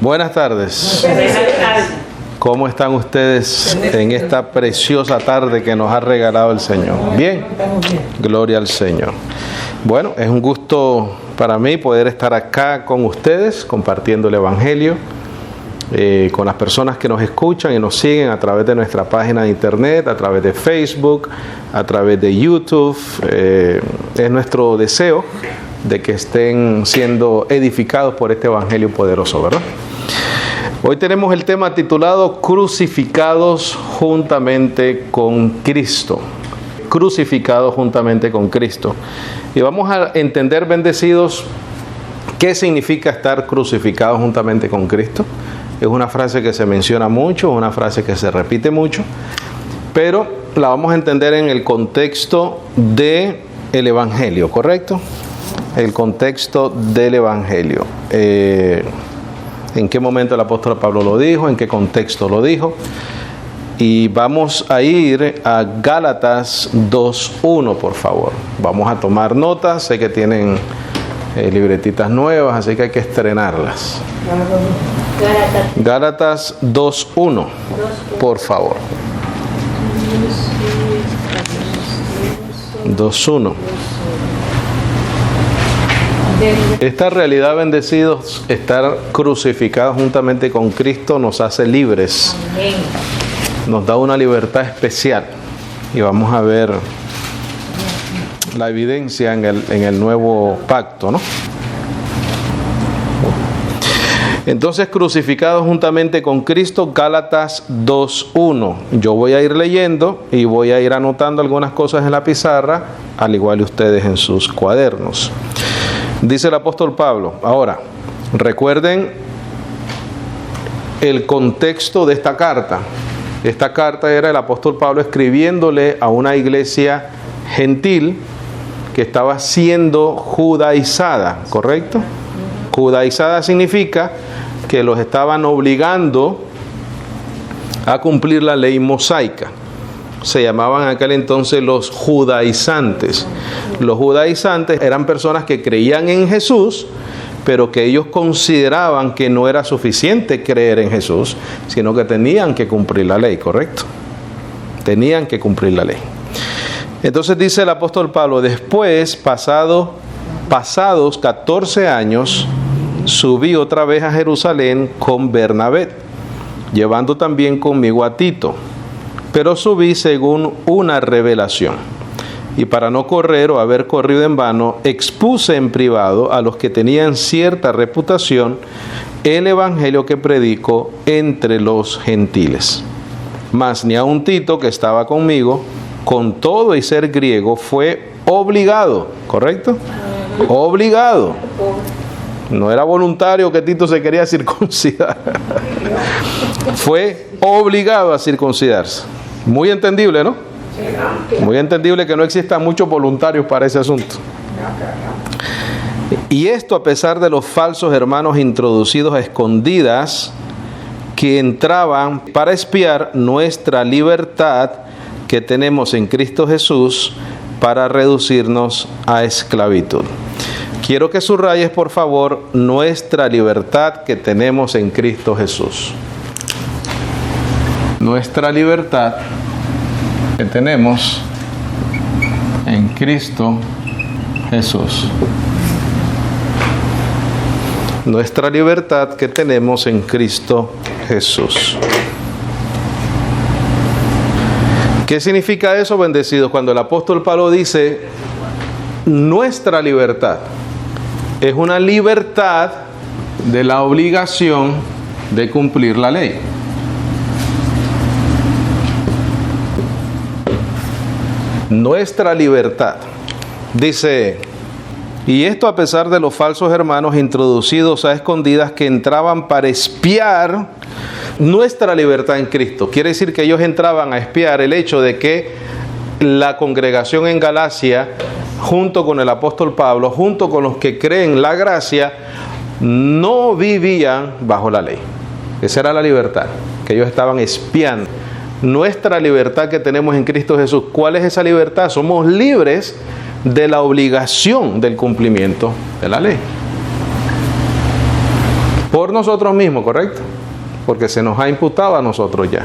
Buenas tardes. ¿Cómo están ustedes en esta preciosa tarde que nos ha regalado el Señor? ¿Bien? Gloria al Señor. Bueno, es un gusto para mí poder estar acá con ustedes compartiendo el Evangelio, con las personas que nos escuchan y nos siguen a través de nuestra página de internet, a través de Facebook, a través de YouTube. Es nuestro deseo de que estén siendo edificados por este Evangelio poderoso, ¿verdad? Hoy tenemos el tema titulado Crucificados juntamente con Cristo. Crucificados juntamente con Cristo. Y vamos a entender, bendecidos, qué significa estar crucificados juntamente con Cristo. Es una frase que se menciona mucho, una frase que se repite mucho, pero la vamos a entender en el contexto del Evangelio, ¿correcto? El contexto del Evangelio. En qué momento el apóstol Pablo lo dijo, en qué contexto lo dijo. Y vamos a ir a Gálatas 2:1, por favor. Vamos a tomar notas, sé que tienen libretitas nuevas, así que hay que estrenarlas. Gálatas 2:1, por favor. 2:1. Esta realidad, bendecidos, estar crucificados juntamente con Cristo nos hace libres. Nos da una libertad especial. Y vamos a ver la evidencia en el nuevo pacto, ¿no? Entonces, crucificados juntamente con Cristo, Gálatas 2:1. Yo voy a ir leyendo y voy a ir anotando algunas cosas en la pizarra, al igual que ustedes en sus cuadernos. Dice el apóstol Pablo. Ahora, recuerden el contexto de esta carta. Esta carta era el apóstol Pablo escribiéndole a una iglesia gentil que estaba siendo judaizada, ¿correcto? Judaizada significa que los estaban obligando a cumplir la ley mosaica. Se llamaban en aquel entonces los judaizantes. Los judaizantes eran personas que creían en Jesús, pero que ellos consideraban que no era suficiente creer en Jesús, sino que tenían que cumplir la ley, ¿correcto? Tenían que cumplir la ley. Entonces dice el apóstol Pablo, después, pasados 14 años, subí otra vez a Jerusalén con Bernabé, llevando también conmigo a Tito. Pero subí según una revelación. Y para no correr o haber corrido en vano, expuse en privado a los que tenían cierta reputación el evangelio que predico entre los gentiles. Mas ni aun Tito, que estaba conmigo, con todo y ser griego, fue obligado, ¿correcto? Obligado. No era voluntario que Tito se quería circuncidar. Fue obligado a circuncidarse. Muy entendible, ¿no? Muy entendible que no existan muchos voluntarios para ese asunto. Y esto a pesar de los falsos hermanos introducidos a escondidas que entraban para espiar nuestra libertad que tenemos en Cristo Jesús para reducirnos a esclavitud. Quiero que subrayes, por favor, nuestra libertad que tenemos en Cristo Jesús. Nuestra libertad que tenemos en Cristo Jesús. Nuestra libertad que tenemos en Cristo Jesús. ¿Qué significa eso, bendecidos? Cuando el apóstol Pablo dice nuestra libertad, es una libertad de la obligación de cumplir la ley. Nuestra libertad. Dice, y esto a pesar de los falsos hermanos introducidos a escondidas que entraban para espiar nuestra libertad en Cristo. Quiere decir que ellos entraban a espiar el hecho de que la congregación en Galacia, junto con el apóstol Pablo, junto con los que creen la gracia, no vivían bajo la ley. Esa era la libertad, que ellos estaban espiando. Nuestra libertad que tenemos en Cristo Jesús. ¿Cuál es esa libertad? Somos libres de la obligación del cumplimiento de la ley. Por por nosotros mismos, ¿correcto? Porque se nos ha imputado a nosotros ya.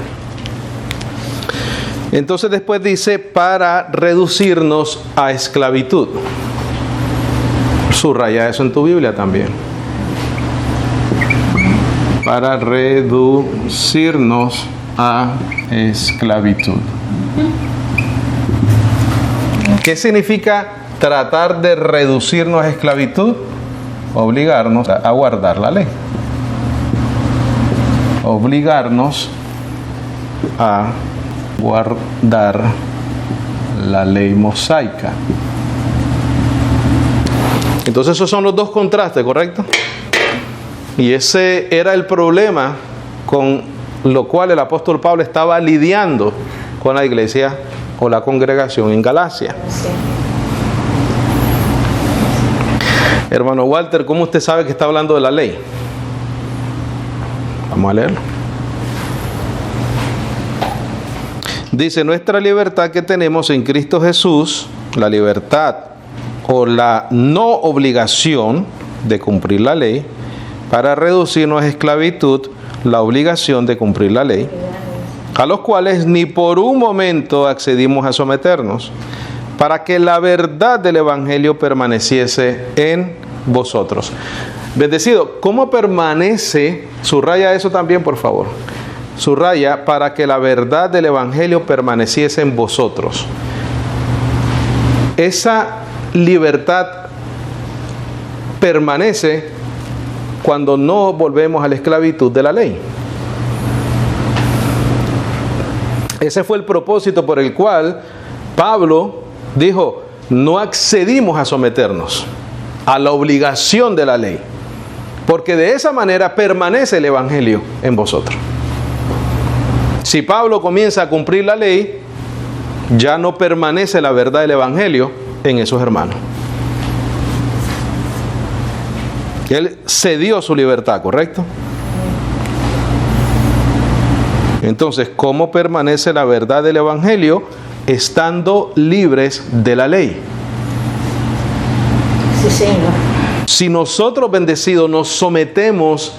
Entonces después dice, para reducirnos a esclavitud. Subraya eso en tu Biblia también. Para reducirnos a esclavitud. ¿Qué significa tratar de reducirnos a esclavitud? Obligarnos a guardar la ley. Obligarnos a guardar la ley mosaica. Entonces esos son los dos contrastes, ¿correcto? Y ese era el problema con lo cual el apóstol Pablo estaba lidiando con la iglesia o la congregación en Galacia. Sí. Hermano Walter, ¿cómo usted sabe que está hablando de la ley? Vamos a leerlo. Dice, nuestra libertad que tenemos en Cristo Jesús, la libertad o la no obligación de cumplir la ley, para reducirnos a esclavitud, la obligación de cumplir la ley, a los cuales ni por un momento accedimos a someternos, para que la verdad del Evangelio permaneciese en vosotros. Bendecido, ¿cómo permanece? Subraya eso también, por favor. Subraya, para que la verdad del Evangelio permaneciese en vosotros. Esa libertad permanece cuando no volvemos a la esclavitud de la ley. Ese fue el propósito por el cual Pablo dijo, no accedimos a someternos a la obligación de la ley, porque de esa manera permanece el Evangelio en vosotros. Si Pablo comienza a cumplir la ley, ya no permanece la verdad del Evangelio en esos hermanos. Él cedió su libertad, ¿correcto? Entonces, ¿cómo permanece la verdad del Evangelio estando libres de la ley? Sí, Señor. Si nosotros, bendecidos, nos sometemos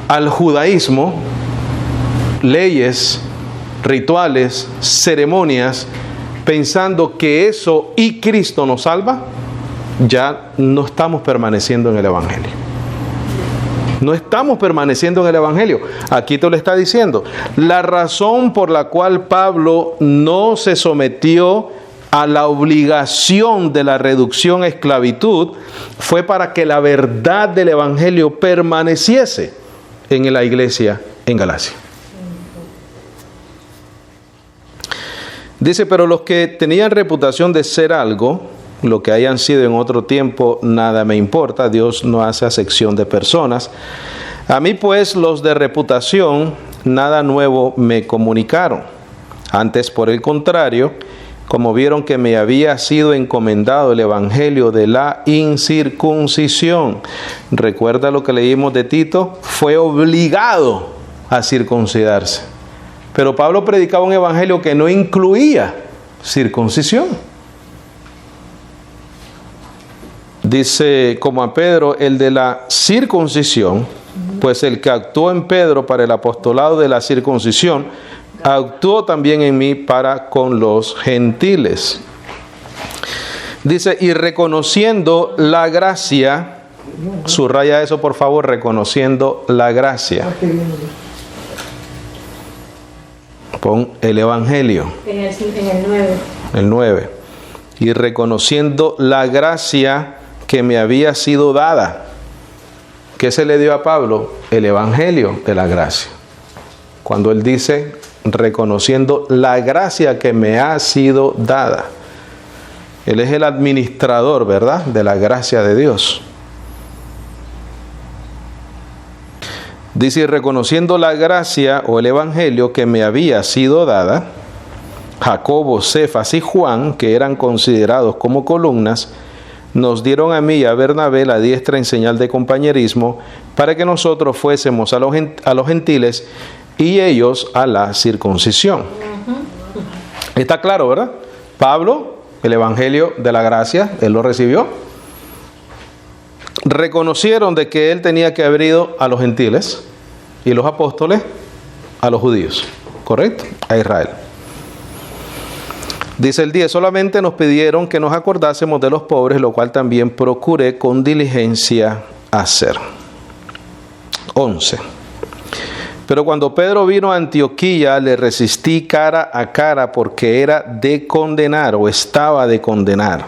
al judaísmo, leyes, rituales, ceremonias, pensando que eso y Cristo nos salva, ya no estamos permaneciendo en el Evangelio. No estamos permaneciendo en el Evangelio. Aquí te lo está diciendo. La razón por la cual Pablo no se sometió a la obligación de la reducción a esclavitud fue para que la verdad del Evangelio permaneciese en la iglesia en Galacia. Dice, pero los que tenían reputación de ser algo, lo que hayan sido en otro tiempo, nada me importa. Dios no hace acepción de personas. A mí pues los de reputación nada nuevo me comunicaron. Antes, por el contrario, como vieron que me había sido encomendado el evangelio de la incircuncisión. Recuerda lo que leímos de Tito, fue obligado a circuncidarse. Pero Pablo predicaba un evangelio que no incluía circuncisión. Dice, como a Pedro, el de la circuncisión, pues el que actuó en Pedro para el apostolado de la circuncisión, actuó también en mí para con los gentiles. Dice, y reconociendo la gracia, subraya eso por favor, reconociendo la gracia. Pon el evangelio. En el 9. El 9. Y reconociendo la gracia que me había sido dada. ¿Qué se le dio a Pablo? El evangelio de la gracia. Cuando él dice, reconociendo la gracia que me ha sido dada. Él es el administrador, ¿verdad?, de la gracia de Dios. Dice, y reconociendo la gracia o el evangelio que me había sido dada, Jacobo, Cefas y Juan, que eran considerados como columnas, nos dieron a mí y a Bernabé la diestra en señal de compañerismo para que nosotros fuésemos a los gentiles y ellos a la circuncisión. Está claro, ¿verdad? Pablo, el evangelio de la gracia, él lo recibió. reconocieron de que él tenía que haber ido a los gentiles y los apóstoles a los judíos, ¿correcto? A Israel. Dice el 10, solamente nos pidieron que nos acordásemos de los pobres, lo cual también procuré con diligencia hacer. 11. Pero cuando Pedro vino a Antioquía, le resistí cara a cara porque era de condenar o estaba de condenar.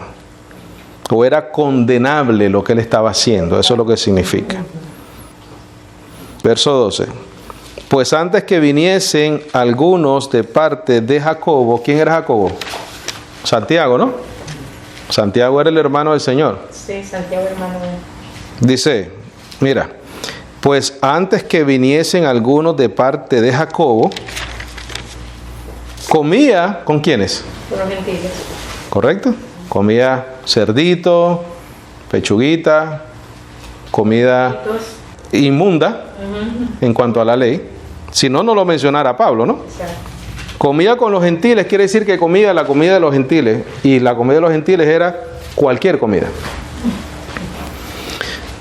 O era condenable lo que él estaba haciendo. Eso es lo que significa. Verso 12. Pues antes que viniesen algunos de parte de Jacobo, ¿quién era Jacobo? Santiago, ¿no? Santiago era el hermano del Señor. Sí, Santiago hermano. Dice, mira, pues antes que viniesen algunos de parte de Jacobo, comía ¿con quiénes? Con los gentiles. ¿Correcto? Comía cerdito, pechuguita, comida inmunda en cuanto a la ley. Si no, no lo mencionara Pablo, ¿no? Exacto. Comía con los gentiles, quiere decir que comía la comida de los gentiles. Y la comida de los gentiles era cualquier comida.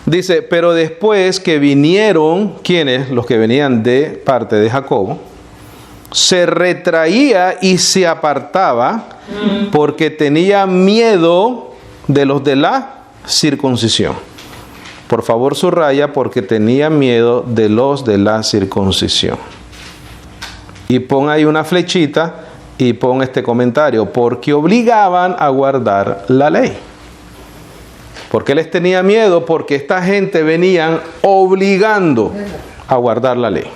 Dice, pero después que vinieron, ¿quiénes? Los que venían de parte de Jacobo, se retraía y se apartaba porque tenía miedo de los de la circuncisión. Por favor, subraya, porque tenía miedo de los de la circuncisión. Y pon ahí una flechita y pon este comentario, porque obligaban a guardar la ley. ¿Por qué les tenía miedo? Porque esta gente venían obligando a guardar la ley.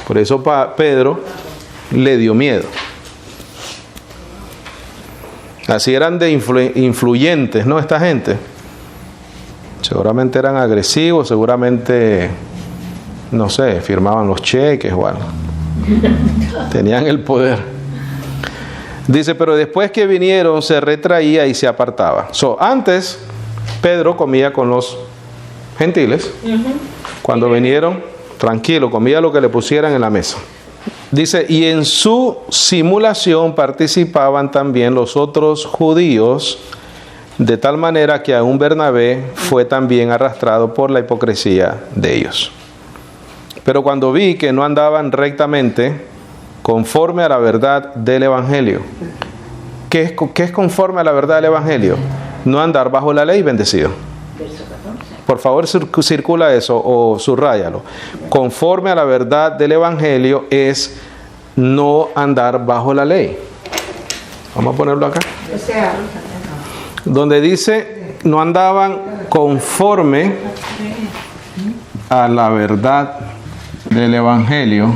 Por eso Pedro le dio miedo. Así eran de influyentes, ¿no? Esta gente. Seguramente eran agresivos, seguramente, no sé, firmaban los cheques o algo. Tenían el poder. Dice, pero después que vinieron se retraía y se apartaba. Antes Pedro comía con los gentiles. Cuando vinieron, tranquilo, comía lo que le pusieran en la mesa. Dice, y en su simulación participaban también los otros judíos, de tal manera que aún Bernabé fue también arrastrado por la hipocresía de ellos. Pero cuando vi que no andaban rectamente conforme a la verdad del Evangelio. ¿Qué es conforme a la verdad del Evangelio? No andar bajo la ley, bendecido. Por favor, circula eso o subráyalo. Conforme a la verdad del Evangelio es no andar bajo la ley. Vamos a ponerlo acá. Donde dice no andaban conforme a la verdad del Evangelio.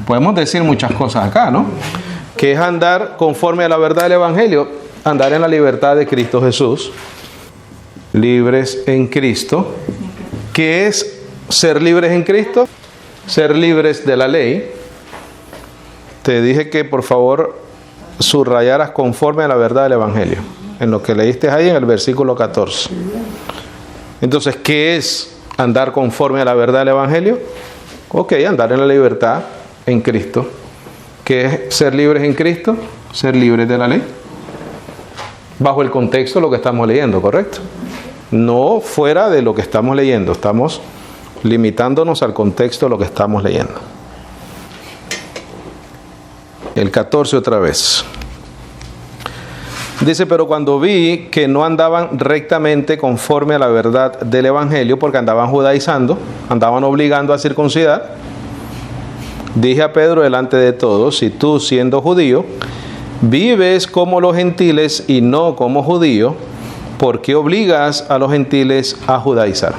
Podemos decir muchas cosas acá, ¿no? Que es andar conforme a la verdad del Evangelio, andar en la libertad de Cristo Jesús, libres en Cristo. ¿Qué es ser libres en Cristo? Ser libres de la ley. Te dije que por favor subrayaras conforme a la verdad del Evangelio, en lo que leíste ahí en el versículo 14. Entonces, ¿qué es andar conforme a la verdad del Evangelio? Ok, andar en la libertad en Cristo. ¿Qué es ser libres en Cristo? Ser libres de la ley. Bajo el contexto de lo que estamos leyendo, ¿correcto? No fuera de lo que estamos leyendo. Estamos limitándonos al contexto de lo que estamos leyendo. El 14 otra vez. Dice, pero cuando vi que no andaban rectamente conforme a la verdad del Evangelio, porque andaban judaizando, andaban obligando a circuncidar, dije a Pedro delante de todos, si tú siendo judío, vives como los gentiles y no como judío, ¿por qué obligas a los gentiles a judaizar?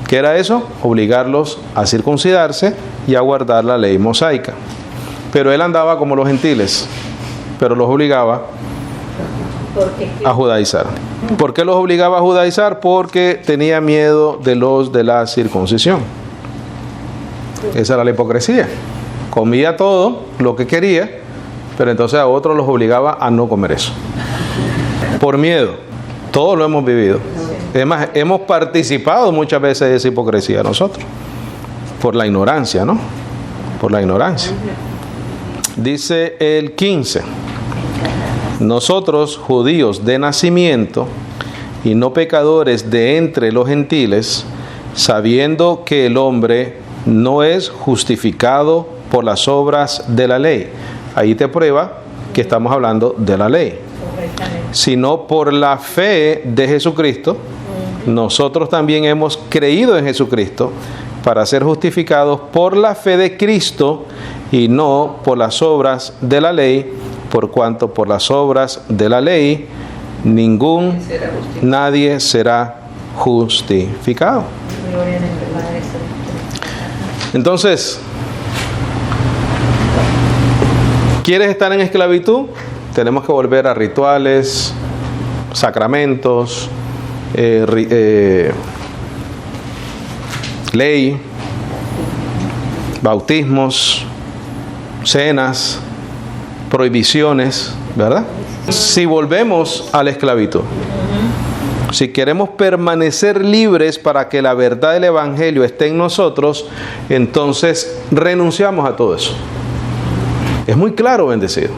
¿Qué era eso? Obligarlos a circuncidarse y a guardar la ley mosaica. Pero él andaba como los gentiles, pero los obligaba a judaizar. ¿Por qué los obligaba a judaizar? Porque tenía miedo de los de la circuncisión. Esa era la hipocresía. Comía todo lo que quería, pero entonces a otros los obligaba a no comer eso. Por miedo. Todos lo hemos vivido. Es más, hemos participado muchas veces de esa hipocresía nosotros. Por la ignorancia, ¿no? Por la ignorancia. Dice el 15. Nosotros, judíos de nacimiento y no pecadores de entre los gentiles, sabiendo que el hombre no es justificado por las obras de la ley. Ahí te prueba que estamos hablando de la ley, sino por la fe de Jesucristo. Nosotros también hemos creído en Jesucristo para ser justificados por la fe de Cristo y no por las obras de la ley, por cuanto por las obras de la ley nadie será justificado. Entonces, ¿quieres estar en esclavitud? Tenemos que volver a rituales, sacramentos, ley, bautismos, cenas, prohibiciones, ¿verdad? Si volvemos a la esclavitud, si queremos permanecer libres para que la verdad del Evangelio esté en nosotros, entonces renunciamos a todo eso. Es muy claro, bendecido.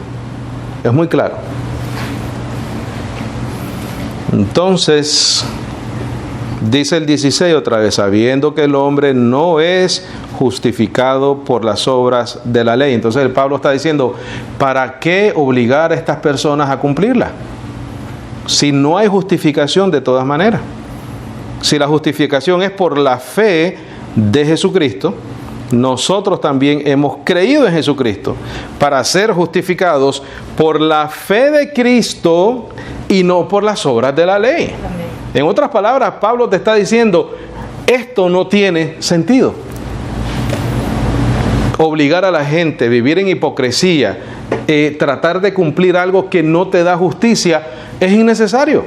Es muy claro. Entonces, dice el 16 otra vez, sabiendo que el hombre no es justificado por las obras de la ley. Entonces el Pablo está diciendo, ¿para qué obligar a estas personas a cumplirla? Si no hay justificación de todas maneras. Si la justificación es por la fe de Jesucristo, nosotros también hemos creído en Jesucristo para ser justificados por la fe de Cristo y no por las obras de la ley. Amén. En otras palabras, Pablo te está diciendo, esto no tiene sentido. Obligar a la gente a vivir en hipocresía, tratar de cumplir algo que no te da justicia, es innecesario.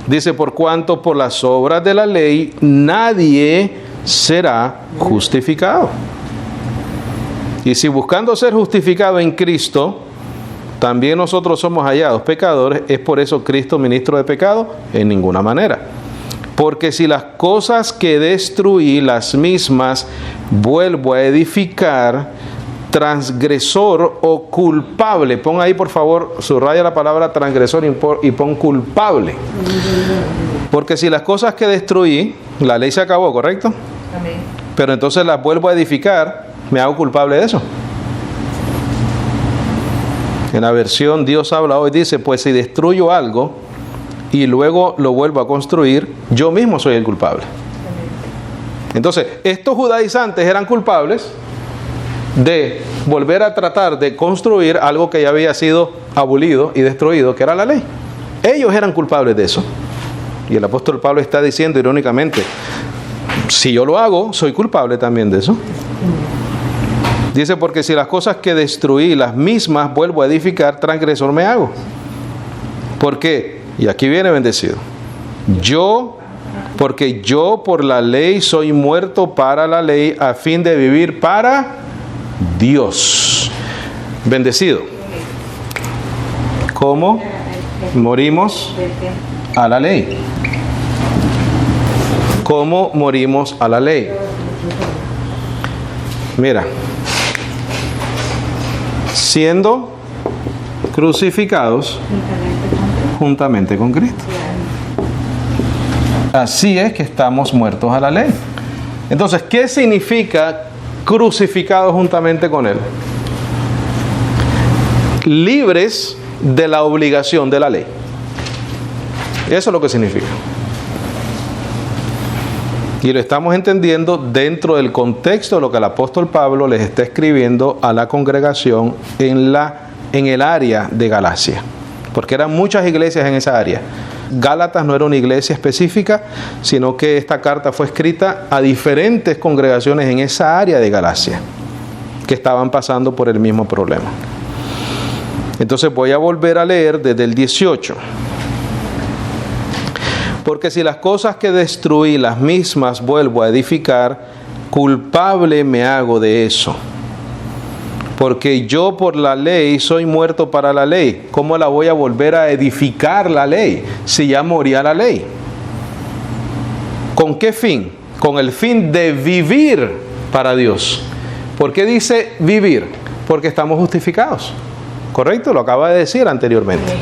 Dice, por cuanto por las obras de la ley nadie será justificado. Y si buscando ser justificado en Cristo, también nosotros somos hallados pecadores, ¿es por eso Cristo ministro de pecado? En ninguna manera. Porque si las cosas que destruí, las mismas, vuelvo a edificar, transgresor o culpable, pon ahí por favor, subraya la palabra transgresor y pon culpable. Porque si las cosas que destruí, la ley se acabó, ¿correcto? Amén. Pero entonces las vuelvo a edificar, me hago culpable de eso. En la versión Dios habla hoy dice, pues si destruyo algo y luego lo vuelvo a construir, yo mismo soy el culpable. Entonces, estos judaizantes eran culpables de volver a tratar de construir algo que ya había sido abolido y destruido, que era la ley. Ellos eran culpables de eso. Y el apóstol Pablo está diciendo irónicamente, si yo lo hago, soy culpable también de eso. Dice, porque si las cosas que destruí, las mismas, vuelvo a edificar, transgresor me hago. ¿Por qué? Y aquí viene bendecido. Porque yo por la ley soy muerto para la ley, a fin de vivir para Dios. Bendecido. ¿Cómo morimos a la ley? ¿Cómo morimos a la ley? Mira, siendo crucificados juntamente con Cristo. Así es que estamos muertos a la ley. Entonces, ¿qué significa crucificados juntamente con Él? Libres de la obligación de la ley. Eso es lo que significa. Y lo estamos entendiendo dentro del contexto de lo que el apóstol Pablo les está escribiendo a la congregación en el área de Galacia. Porque eran muchas iglesias en esa área. Gálatas no era una iglesia específica, sino que esta carta fue escrita a diferentes congregaciones en esa área de Galacia, que estaban pasando por el mismo problema. Entonces voy a volver a leer desde el 18. Porque si las cosas que destruí, las mismas vuelvo a edificar, culpable me hago de eso. Porque yo por la ley soy muerto para la ley. ¿Cómo la voy a volver a edificar la ley si ya moría la ley? ¿Con qué fin? Con el fin de vivir para Dios. ¿Por qué dice vivir? Porque estamos justificados. ¿Correcto? Lo acaba de decir anteriormente.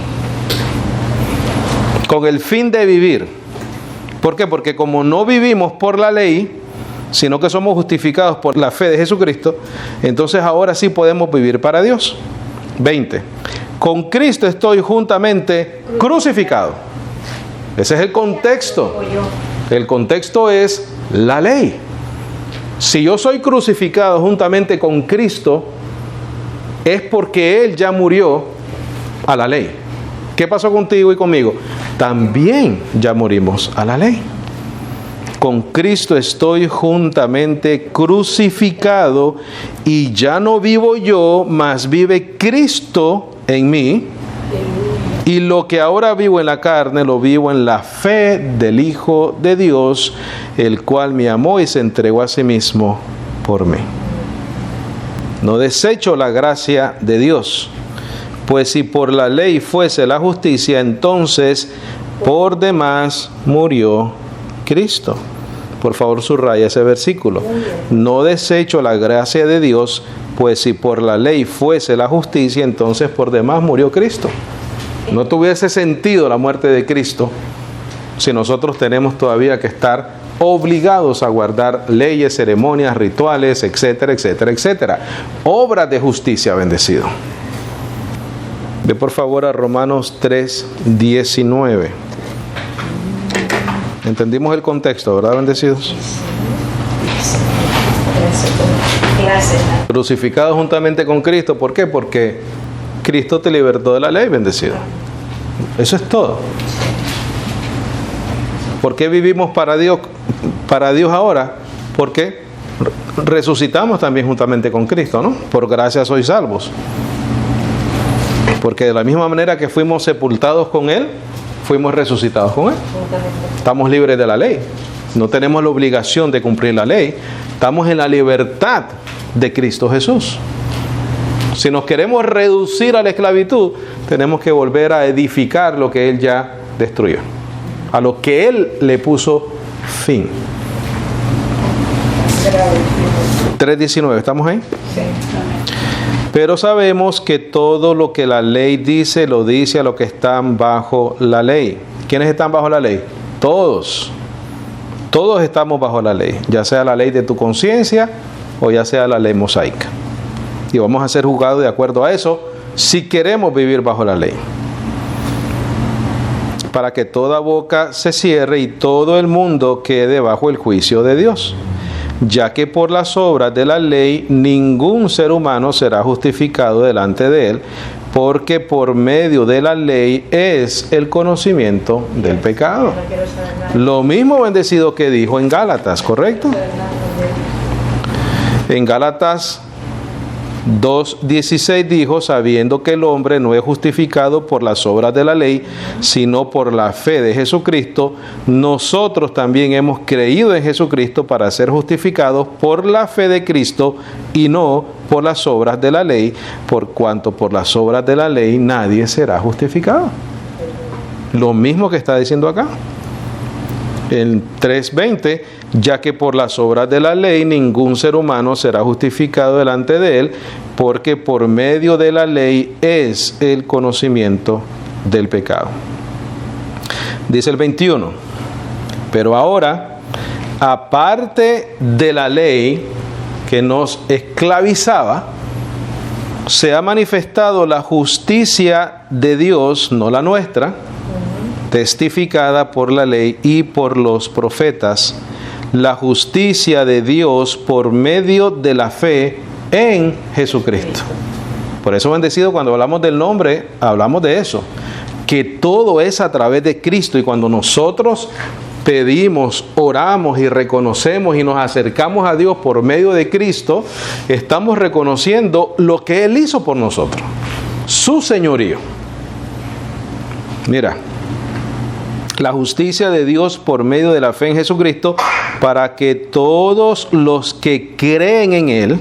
con el fin de vivir. ¿Por qué? Porque como no vivimos por la ley, sino que somos justificados por la fe de Jesucristo, entonces ahora sí podemos vivir para Dios. 20. Con Cristo estoy juntamente crucificado. Ese es el contexto. El contexto es la ley. Si yo soy crucificado juntamente con Cristo, es porque Él ya murió a la ley. ¿Qué pasó contigo y conmigo? También ya morimos a la ley. Con Cristo estoy juntamente crucificado y ya no vivo yo, mas vive Cristo en mí. Y lo que ahora vivo en la carne, lo vivo en la fe del Hijo de Dios, el cual me amó y se entregó a sí mismo por mí. No desecho la gracia de Dios, pues si por la ley fuese la justicia, entonces por demás murió Cristo. Por favor, subraya ese versículo. No desecho la gracia de Dios, pues si por la ley fuese la justicia, entonces por demás murió Cristo. No tuviese sentido la muerte de Cristo si nosotros tenemos todavía que estar obligados a guardar leyes, ceremonias, rituales, etcétera, etcétera, etcétera. Obras de justicia, bendecido. Ve por favor a Romanos 3:19. Entendimos el contexto, ¿verdad, bendecidos? Crucificado juntamente con Cristo. ¿Por qué? Porque Cristo te libertó de la ley, bendecido. Eso es todo. ¿Por qué vivimos para Dios ahora? Porque resucitamos también juntamente con Cristo, ¿no? Por gracia sois salvos. Porque de la misma manera que fuimos sepultados con Él, fuimos resucitados con Él. Estamos libres de la ley. No tenemos la obligación de cumplir la ley. Estamos en la libertad de Cristo Jesús. Si nos queremos reducir a la esclavitud, tenemos que volver a edificar lo que Él ya destruyó, a lo que Él le puso fin. 3:19, ¿estamos ahí? Sí. Pero sabemos que todo lo que la ley dice, lo dice a los que están bajo la ley. ¿Quiénes están bajo la ley? Todos. Todos estamos bajo la ley, ya sea la ley de tu conciencia o ya sea la ley mosaica. Y vamos a ser juzgados de acuerdo a eso si queremos vivir bajo la ley. Para que toda boca se cierre y todo el mundo quede bajo el juicio de Dios. Ya que por las obras de la ley ningún ser humano será justificado delante de Él, porque por medio de la ley es el conocimiento del pecado. Lo mismo, bendecido, que dijo en Gálatas, ¿correcto? En Gálatas 2:16 dijo, sabiendo que el hombre no es justificado por las obras de la ley, sino por la fe de Jesucristo, nosotros también hemos creído en Jesucristo para ser justificados por la fe de Cristo y no por las obras de la ley, por cuanto por las obras de la ley nadie será justificado. Lo mismo que está diciendo acá. En 3:20, ya que por las obras de la ley ningún ser humano será justificado delante de Él, porque por medio de la ley es el conocimiento del pecado. Dice el 21, pero ahora, aparte de la ley que nos esclavizaba, se ha manifestado la justicia de Dios, no la nuestra, testificada por la ley y por los profetas, la justicia de Dios por medio de la fe en Jesucristo. Por eso, bendecido, cuando hablamos del nombre, hablamos de eso, que todo es a través de Cristo. Y cuando nosotros pedimos, oramos y reconocemos y nos acercamos a Dios por medio de Cristo, estamos reconociendo lo que Él hizo por nosotros, su señorío. Mira, la justicia de Dios por medio de la fe en Jesucristo, para que todos los que creen en Él,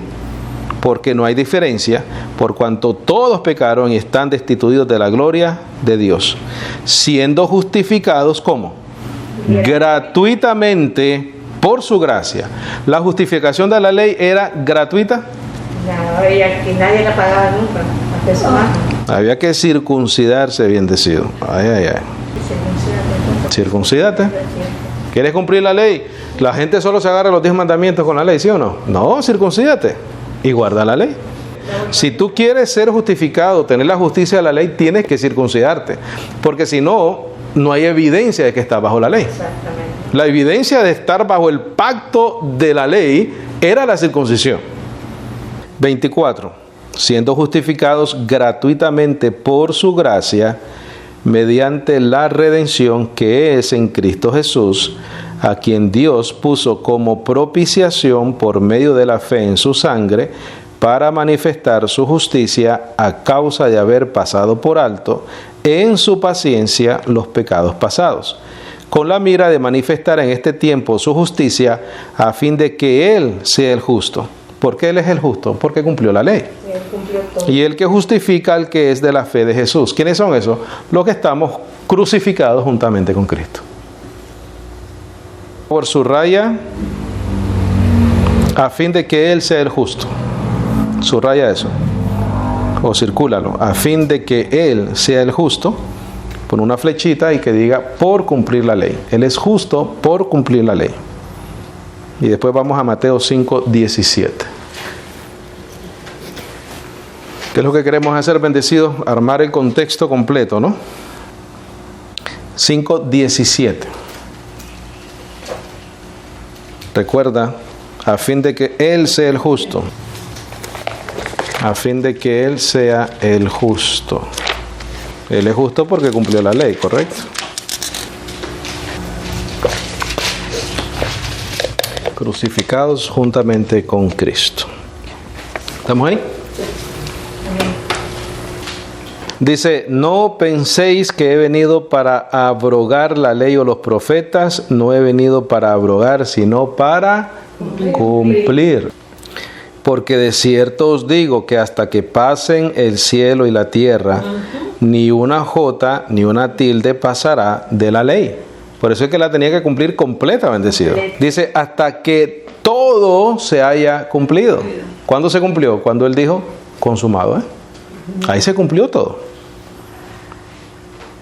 porque no hay diferencia, por cuanto todos pecaron y están destituidos de la gloria de Dios, siendo justificados, ¿cómo? Gratuitamente por su gracia. ¿La justificación de la ley era gratuita? No, que nadie la pagaba nunca. Había que circuncidarse, bendecido. Ay, ay, ay. Circuncídate. ¿Quieres cumplir la ley? La gente solo se agarra los 10 mandamientos con la ley, ¿sí o no? No, circuncídate y guarda la ley. Si tú quieres ser justificado, tener la justicia de la ley, tienes que circuncidarte. Porque si no, no hay evidencia de que estás bajo la ley. Exactamente. La evidencia de estar bajo el pacto de la ley era la circuncisión. 24. Siendo justificados gratuitamente por su gracia, mediante la redención que es en Cristo Jesús, a quien Dios puso como propiciación por medio de la fe en su sangre, para manifestar su justicia a causa de haber pasado por alto en su paciencia los pecados pasados, con la mira de manifestar en este tiempo su justicia, a fin de que Él sea el justo. ¿Por qué Él es el justo? Porque cumplió la ley. Él cumplió todo. Y el que justifica al que es de la fe de Jesús. ¿Quiénes son esos? Los que estamos crucificados juntamente con Cristo. Por su raya, a fin de que Él sea el justo. Subraya eso. O circúlalo. A fin de que Él sea el justo. Pon una flechita y que diga por cumplir la ley. Él es justo por cumplir la ley. Y después vamos a Mateo 5:17. ¿Qué es lo que queremos hacer, bendecidos? Armar el contexto completo, ¿no? 5:17. Recuerda, a fin de que Él sea el justo. A fin de que Él sea el justo. Él es justo porque cumplió la ley, ¿correcto? Crucificados juntamente con Cristo. ¿Estamos ahí? Dice, no penséis que he venido para abrogar la ley o los profetas. No he venido para abrogar, sino para cumplir. Porque de cierto os digo que hasta que pasen el cielo y la tierra, ni una jota ni una tilde pasará de la ley. Por eso es que la tenía que cumplir completa, bendecido. Dice, hasta que todo se haya cumplido. ¿Cuándo se cumplió? Cuando Él dijo, consumado. Ahí se cumplió todo.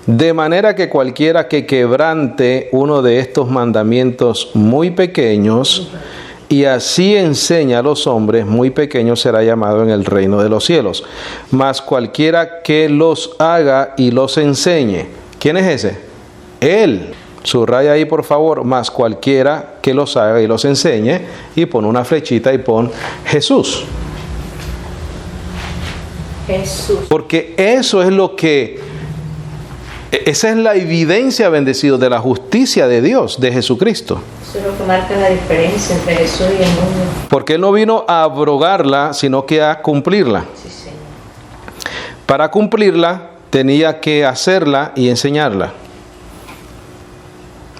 De manera que cualquiera que quebrante uno de estos mandamientos muy pequeños, y así enseña a los hombres, muy pequeño será llamado en el reino de los cielos. Mas cualquiera que los haga y los enseñe. ¿Quién es ese? Él. Subraya ahí, por favor, más cualquiera que los haga y los enseñe, y pon una flechita y pon Jesús. Jesús. Porque eso es lo que, esa es la evidencia, bendecido, de la justicia de Dios, de Jesucristo. Eso es lo que marca la diferencia entre Jesús y el mundo. Porque Él no vino a abrogarla, sino que a cumplirla. Sí, Señor. Para cumplirla, tenía que hacerla y enseñarla.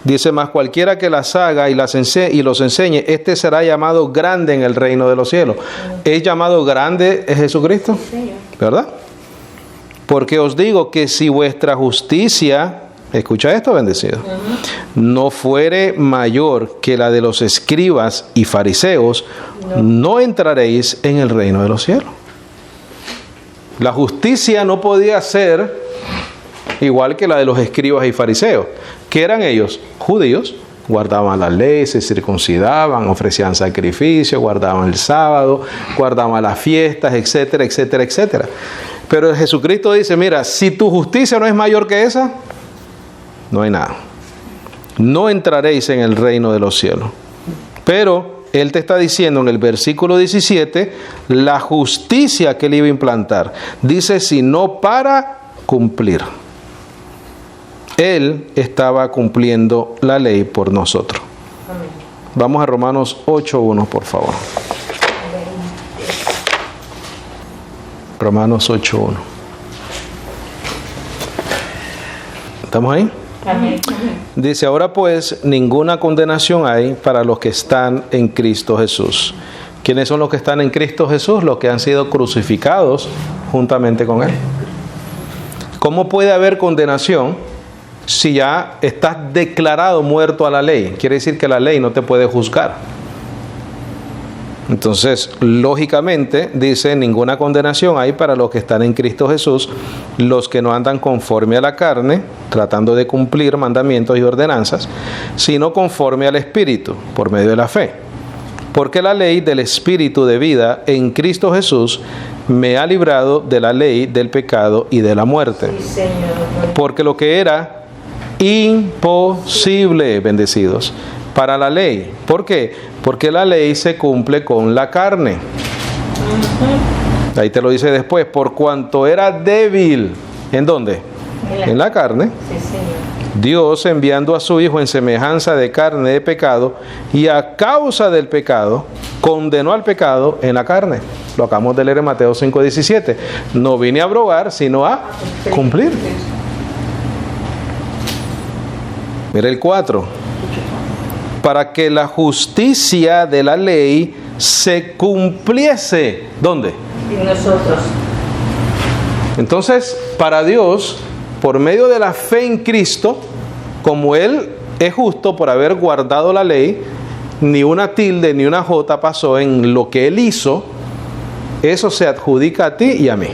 Dice, más cualquiera que las haga y los enseñe, este será llamado grande en el reino de los cielos. ¿Es llamado grande Jesucristo? Sí, ¿Verdad? Porque os digo que si vuestra justicia, escucha esto, bendecido, no fuere mayor que la de los escribas y fariseos, no entraréis en el reino de los cielos. La justicia no podía ser igual que la de los escribas y fariseos. ¿Qué eran ellos? Judíos. Guardaban la ley, se circuncidaban, ofrecían sacrificios, guardaban el sábado, guardaban las fiestas, etcétera, etcétera, etcétera. Pero Jesucristo dice, mira, si tu justicia no es mayor que esa, no hay nada. No entraréis en el reino de los cielos. Pero Él te está diciendo en el versículo 17, la justicia que Él iba a implantar. Dice, sino para cumplir. Él estaba cumpliendo la ley por nosotros. Amén. Vamos a Romanos 8:1, por favor. Romanos 8:1. ¿Estamos ahí? Amén. Dice, ahora pues, ninguna condenación hay para los que están en Cristo Jesús. ¿Quiénes son los que están en Cristo Jesús? Los que han sido crucificados juntamente con Él. ¿Cómo puede haber condenación si ya estás declarado muerto a la ley? Quiere decir que la ley no te puede juzgar. Entonces, lógicamente, dice, ninguna condenación hay para los que están en Cristo Jesús, los que no andan conforme a la carne, tratando de cumplir mandamientos y ordenanzas, sino conforme al Espíritu, por medio de la fe. Porque la ley del Espíritu de vida en Cristo Jesús me ha librado de la ley del pecado y de la muerte. Sí, Señor. Porque lo que era imposible, bendecidos, para la ley. ¿Por qué? Porque la ley se cumple con la carne. Ahí te lo dice después, por cuanto era débil. ¿En dónde? En la carne. Sí, Señor. Dios, enviando a su Hijo en semejanza de carne de pecado, y a causa del pecado, condenó al pecado en la carne. Lo acabamos de leer en Mateo 5:17. No vine a abrogar, sino a cumplir. Mira el 4. Para que la justicia de la ley se cumpliese. ¿Dónde? En nosotros. Entonces, para Dios, por medio de la fe en Cristo, como Él es justo por haber guardado la ley, ni una tilde ni una jota pasó en lo que Él hizo, eso se adjudica a ti y a mí.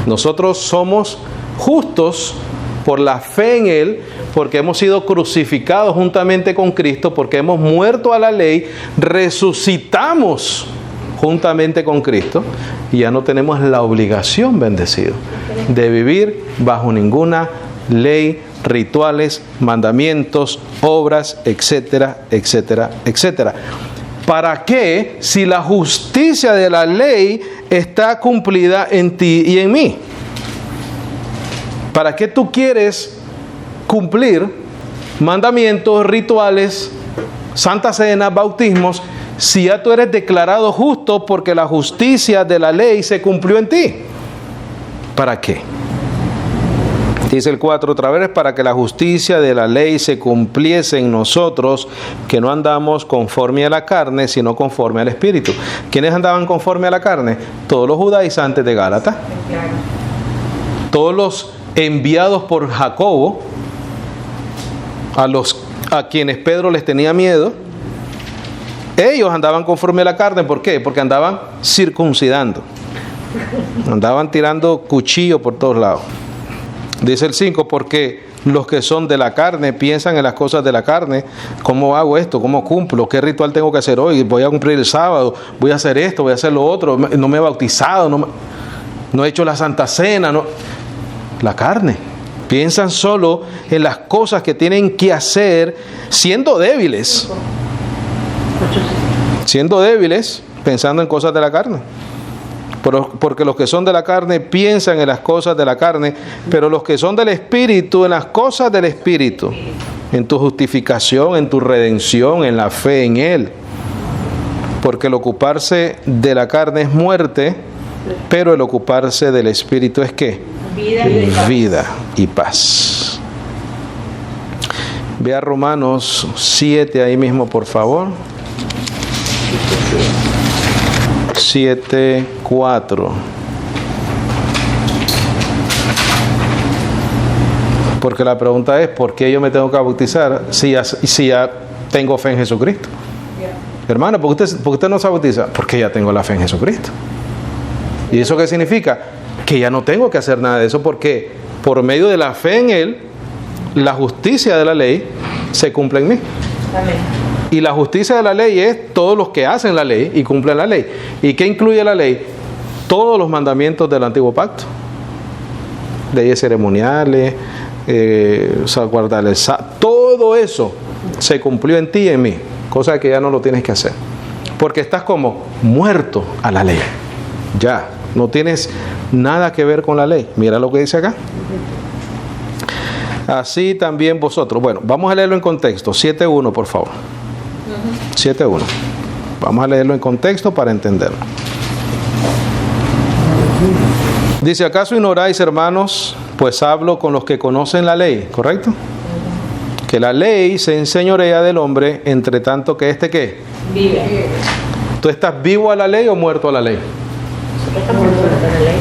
Nosotros somos justos por la fe en Él, porque hemos sido crucificados juntamente con Cristo, porque hemos muerto a la ley, resucitamos juntamente con Cristo, y ya no tenemos la obligación, bendecido, de vivir bajo ninguna ley, rituales, mandamientos, obras, etcétera, etcétera, etcétera. ¿Para qué si la justicia de la ley está cumplida en ti y en mí? ¿Para qué tú quieres cumplir mandamientos, rituales, Santa Cena, bautismos, si ya tú eres declarado justo porque la justicia de la ley se cumplió en ti? ¿Para qué? Dice el 4 otra vez, para que la justicia de la ley se cumpliese en nosotros, que no andamos conforme a la carne, sino conforme al Espíritu. ¿Quiénes andaban conforme a la carne? Todos los judaizantes de Gálatas. Claro. Todos los enviados por Jacobo, a quienes Pedro les tenía miedo, ellos andaban conforme a la carne. ¿Por qué? Porque andaban circuncidando, andaban tirando cuchillo por todos lados. Dice el 5, porque los que son de la carne piensan en las cosas de la carne. ¿Cómo hago esto? ¿Cómo cumplo? ¿Qué ritual tengo que hacer hoy? Voy a cumplir el sábado, voy a hacer esto, voy a hacer lo otro. No me he bautizado, no he hecho la Santa Cena. No. La carne. Piensan solo en las cosas que tienen que hacer, siendo débiles, pensando en cosas de la carne. Porque los que son de la carne piensan en las cosas de la carne, pero los que son del Espíritu, en las cosas del Espíritu, en tu justificación, en tu redención, en la fe en Él. Porque el ocuparse de la carne es muerte, pero el ocuparse del Espíritu es ¿qué? Vida y paz. Ve a Romanos 7 ahí mismo, por favor. 7:4. Porque la pregunta es, ¿por qué yo me tengo que bautizar si ya tengo fe en Jesucristo? Hermano, ¿por qué usted no se bautiza? Porque ya tengo la fe en Jesucristo. ¿Y eso qué significa? Que ya no tengo que hacer nada de eso, porque por medio de la fe en Él, la justicia de la ley se cumple en mí. Amén. Y la justicia de la ley es todos los que hacen la ley y cumplen la ley. ¿Y qué incluye la ley? Todos los mandamientos del antiguo pacto. Leyes ceremoniales, guardar el sábado. Todo eso se cumplió en ti y en mí. Cosa que ya no lo tienes que hacer. Porque estás como muerto a la ley. Ya, no tienes nada que ver con la ley. Mira lo que dice acá. Así también vosotros. Bueno, vamos a leerlo en contexto. 7:1, por favor. 7:1. Vamos a leerlo en contexto para entenderlo. Dice, ¿acaso ignoráis, hermanos? Pues hablo con los que conocen la ley, ¿correcto? Que la ley se enseñorea del hombre, entre tanto que ¿qué? Vive. ¿Tú estás vivo a la ley o muerto a la ley? Estamos muertos a la ley.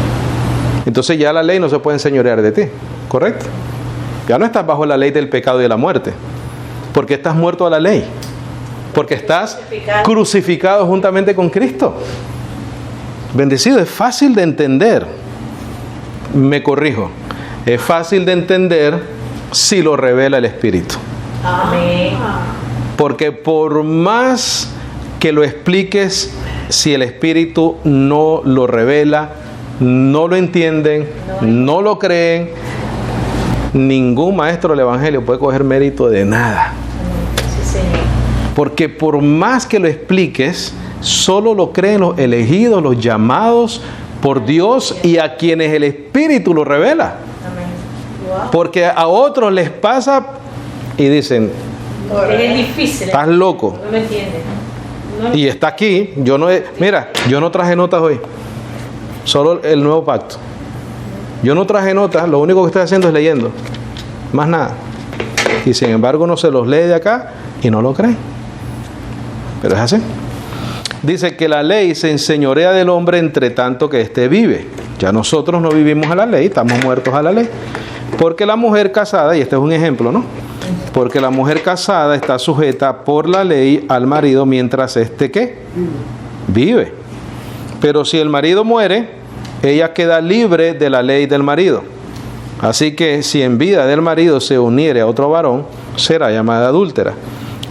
Entonces ya la ley no se puede enseñorear de ti, ¿correcto? Ya no estás bajo la ley del pecado y de la muerte, porque estás muerto a la ley. Porque estás crucificado juntamente con Cristo. Bendecido, es fácil de entender. Me corrijo. Es fácil de entender si lo revela el Espíritu. Amén. Porque por más que lo expliques, si el Espíritu no lo revela, no lo entienden, no lo creen, ningún maestro del Evangelio puede coger mérito de nada. Sí, Señor. Porque por más que lo expliques, solo lo creen los elegidos, los llamados por Dios y a quienes el Espíritu lo revela. Amén. Wow. Porque a otros les pasa y dicen, Es difícil. estás loco. No me entiendes. No. Y está aquí, yo no traje notas hoy, solo el nuevo pacto. Yo no traje notas, lo único que estoy haciendo es leyendo, más nada. Y sin embargo uno se los lee de acá y no lo cree. Pero es así. Dice que la ley se enseñorea del hombre entre tanto que éste vive. Ya nosotros no vivimos a la ley, estamos muertos a la ley. Porque la mujer casada, y este es un ejemplo, ¿no? Porque la mujer casada está sujeta por la ley al marido mientras éste, ¿qué? Vive. Pero si el marido muere, ella queda libre de la ley del marido. Así que si en vida del marido se uniere a otro varón, será llamada adúltera.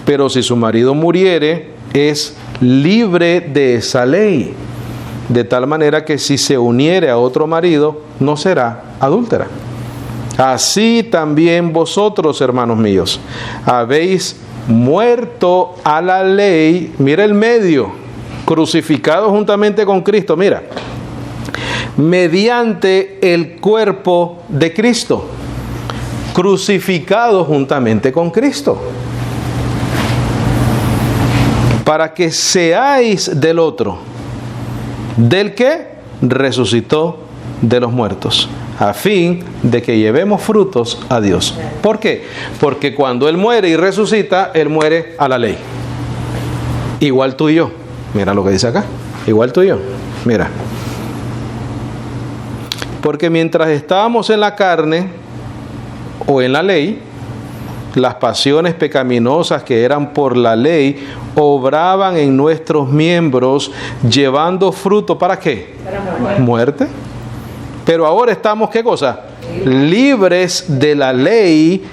Pero si su marido muriere, es libre de esa ley. De tal manera que si se uniere a otro marido, no será adúltera. Así también vosotros, hermanos míos, habéis muerto a la ley. Mira el medio, crucificado juntamente con Cristo. Mira, mediante el cuerpo de Cristo, crucificado juntamente con Cristo, para que seáis del otro, del que resucitó de los muertos, a fin de que llevemos frutos a Dios. ¿Por qué? Porque cuando Él muere y resucita, Él muere a la ley. Igual tú y yo. Mira lo que dice acá. Igual tú y yo. Mira. Porque mientras estábamos en la carne o en la ley, las pasiones pecaminosas que eran por la ley obraban en nuestros miembros, llevando fruto, ¿para qué? Muerte. Pero ahora estamos, ¿qué cosa? Libres de la ley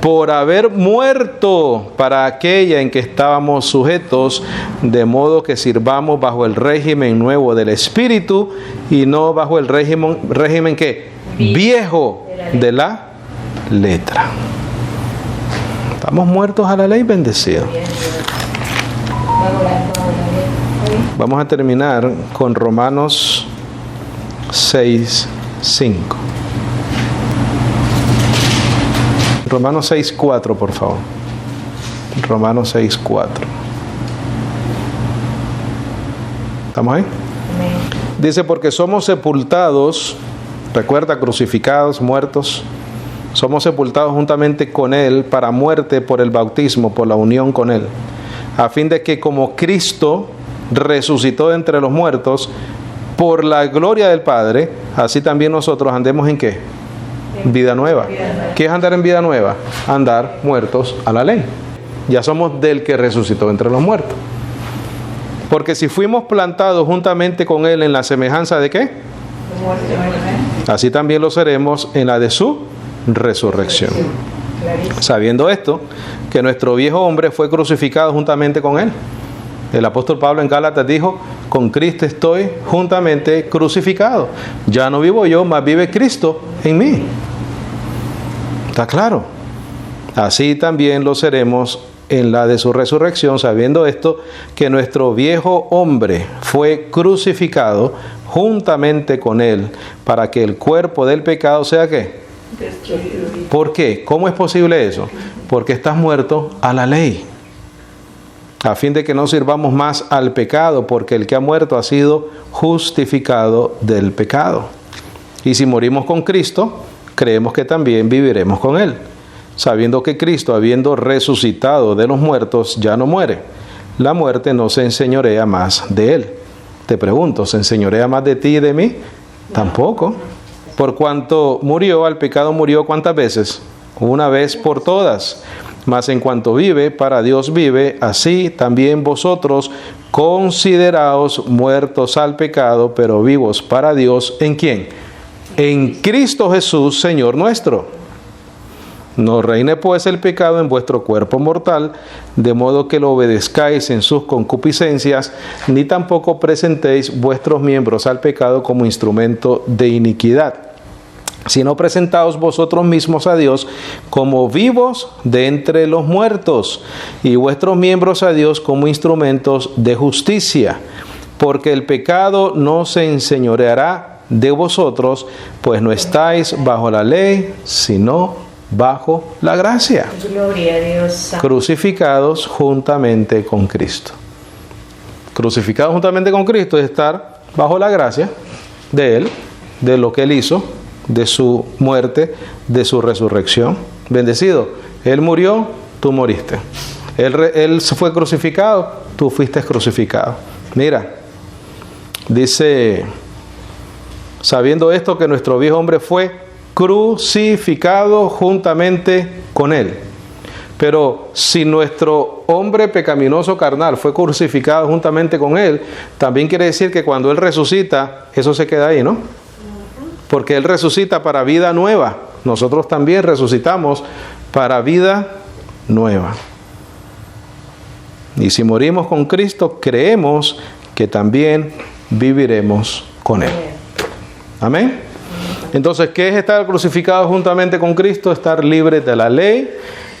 por haber muerto para aquella en que estábamos sujetos, de modo que sirvamos bajo el régimen nuevo del Espíritu y no bajo el régimen ¿qué? Viejo de la letra. Estamos muertos a la ley, bendecidos. Vamos a terminar con Romanos 6:5. Romanos 6:4, por favor. Romanos 6:4. ¿Estamos ahí? Dice, porque somos sepultados, recuerda, crucificados, muertos. Somos sepultados juntamente con Él para muerte por el bautismo, por la unión con Él, a fin de que como Cristo resucitó de entre los muertos por la gloria del Padre, así también nosotros andemos en ¿qué? Vida nueva. ¿Qué es andar en vida nueva? Andar muertos a la ley. Ya somos del que resucitó de entre los muertos. Porque si fuimos plantados juntamente con Él en la semejanza de ¿qué? Así también lo seremos en la de su resurrección. Sabiendo esto, que nuestro viejo hombre fue crucificado juntamente con Él. El apóstol Pablo en Gálatas dijo, con Cristo estoy juntamente crucificado. Ya no vivo yo, mas vive Cristo en mí. ¿Está claro? Así también lo seremos en la de su resurrección, sabiendo esto, que nuestro viejo hombre fue crucificado juntamente con Él, para que el cuerpo del pecado sea ¿qué? ¿Por qué? ¿Cómo es posible eso? Porque estás muerto a la ley, a fin de que no sirvamos más al pecado, porque el que ha muerto ha sido justificado del pecado. Y si morimos con Cristo, creemos que también viviremos con Él, sabiendo que Cristo, habiendo resucitado de los muertos, ya no muere. La muerte no se enseñorea más de Él. Te pregunto, ¿se enseñorea más de ti y de mí? Tampoco. Por cuanto murió, al pecado murió ¿cuántas veces? Una vez por todas. Mas en cuanto vive, para Dios vive, así también vosotros consideraos muertos al pecado, pero vivos para Dios. ¿En quién? En Cristo Jesús, Señor nuestro. No reine pues el pecado en vuestro cuerpo mortal, de modo que lo obedezcáis en sus concupiscencias, ni tampoco presentéis vuestros miembros al pecado como instrumento de iniquidad, sino presentaos vosotros mismos a Dios como vivos de entre los muertos, y vuestros miembros a Dios como instrumentos de justicia, porque el pecado no se enseñoreará de vosotros, pues no estáis bajo la ley, sino bajo la gracia. Gloria a Dios. Crucificados juntamente con Cristo. Crucificados juntamente con Cristo es estar bajo la gracia de Él, de lo que Él hizo, de su muerte, de su resurrección. Bendecido. Él murió, tú moriste. Él fue crucificado, tú fuiste crucificado. Mira, dice, sabiendo esto, que nuestro viejo hombre fue crucificado juntamente con Él. Pero si nuestro hombre pecaminoso carnal fue crucificado juntamente con Él, también quiere decir que cuando Él resucita, eso se queda ahí, ¿no? Porque Él resucita para vida nueva. Nosotros también resucitamos para vida nueva. Y si morimos con Cristo, creemos que también viviremos con Él. Amén. Entonces, ¿qué es estar crucificado juntamente con Cristo? Estar libre de la ley,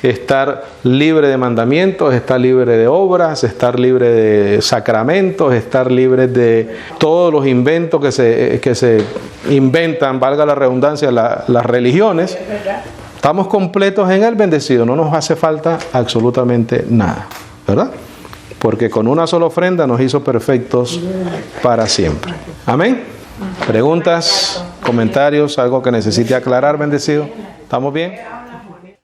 estar libre de mandamientos, estar libre de obras, estar libre de sacramentos, estar libre de todos los inventos que se inventan, valga la redundancia, las religiones. Estamos completos en Él, bendecido, no nos hace falta absolutamente nada, ¿verdad? Porque con una sola ofrenda nos hizo perfectos para siempre. Amén. ¿Preguntas, comentarios, algo que necesite aclarar, bendecido? ¿Estamos bien?